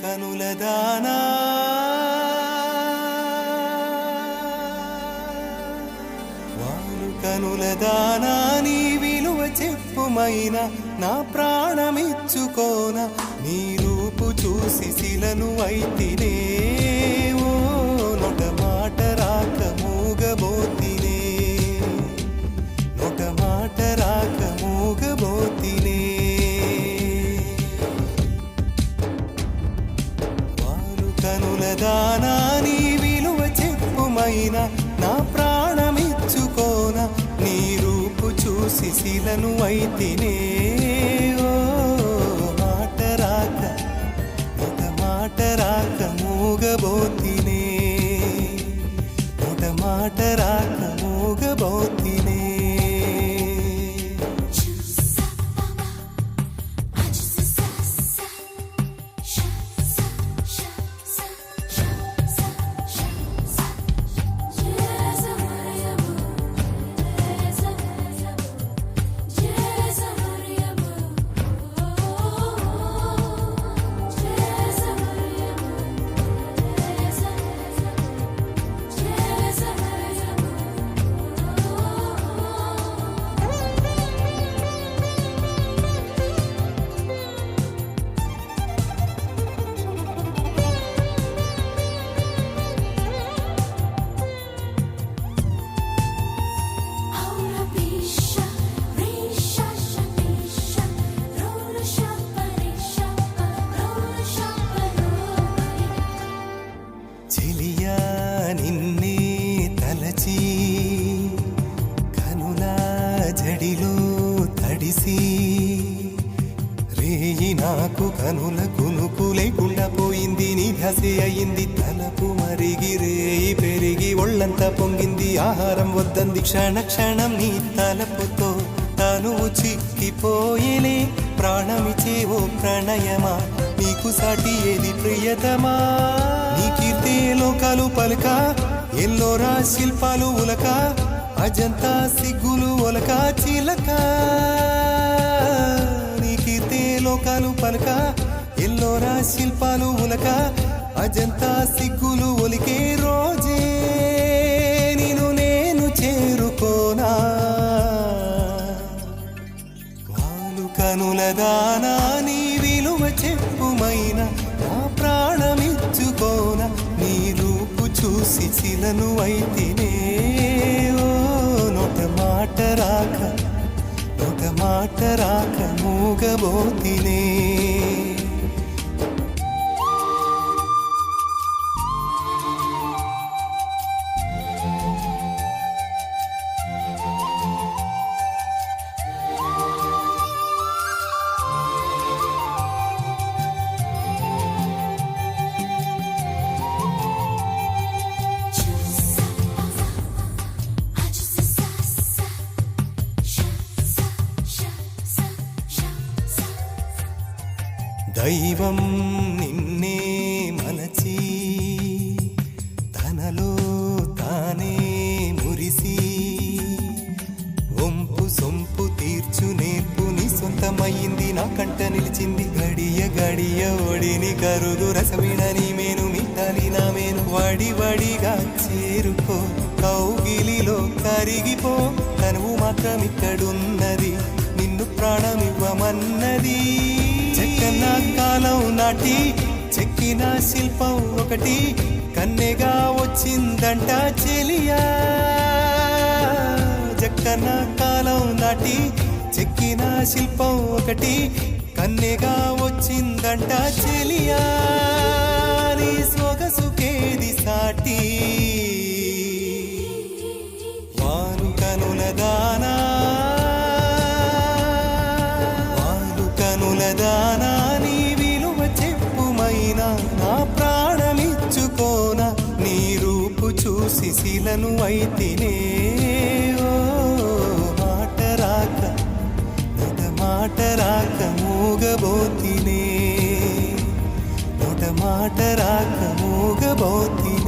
కనులదానా కనులదానా నీ విలువ చెప్పుమైనా నా ప్రాణమిచ్చుకోన నీ రూపు చూసి శిలను అయితినే ఓ నొట మాట రాక మూగబోతినే నొట మాట రాక మూగబోతినే వాలు కనులదానా నీ విలువ చెప్పుమైనా నా ప్రాణమిచ్చుకోన నీ రూపు చూసి శిలను అయితినే ఓ మాట రాక ఒక మాట రాక మూగబోతినే ఒక మాట రాక మూగబోతినే నిన్నే తలచి కనుల జడిలో తడిసి రేయి నాకు కనుల కునుకు లేకుండా పోయింది నీ ధ్యాసే అయింది తలపు మరిగి రేయి పెరిగి ఒళ్ళంతా పొంగింది ఆహారం వద్దంది క్షణ క్షణం నీ తలపుతో తనువు చిక్కిపోయేలే ప్రాణమిచే ఓ ప్రణయమా నీకు సాటి ఏది ప్రియతమా నీ కీర్తే లోకాలు పలుక ఎల్లోరా శిల్పాలు ఉలక అజంతా సిగ్గులు ఒలక చిలక నీ కీర్తే లోకాలు పలుక ఎల్లోరా శిల్పాలు ఉలక అజంతా సిగ్గులు ఒలికే రోజే నిన్ను నేను చేరుకోనా వాలు కనులదానా నీ విలువ చెప్పుమైనా నా ప్రాణమిచ్చుకోన నీ రూపు చూసి శిలను అయితినే ఓ నొట మాట రాక నొట మాట రాక మూగబోతినే దైవం నిన్నే మలచి తనలో తానే మురిసి వంపు సొంపు తీర్చు నేర్పు నీ సొంతమయ్యింది నా కంట నిలిచింది గడియ గడియ ఒడిని కరుగు రసవిడని మేను మిట్టాలి నా మేను వడి వడిగా చేరుకో కౌగిలిలో కరిగిపో తనువు మాత్రం ఇక్కడున్నది నిన్ను ప్రాణమివ్వమన్నది చెక్కన కాలం నాటి చెక్కిన శిల్పం ఒకటి కన్నెగా వచ్చిందంట చెలియా చెక్కన కాలం నాటి చెక్కిన శిల్పం ఒకటి కన్నెగా వచ్చిందంట చెలియా నీ సొగసుకేది సాటి వారు కనులదానా కనులదానా నీ విలువ చెప్పుమైనా నా ప్రాణమిచ్చుకోన నీ రూపు చూసి శిలను అయితినే ఓ మాట రాక నొట మాట రాక మూగబోతినే నొట మాట రాక మూగబోతినే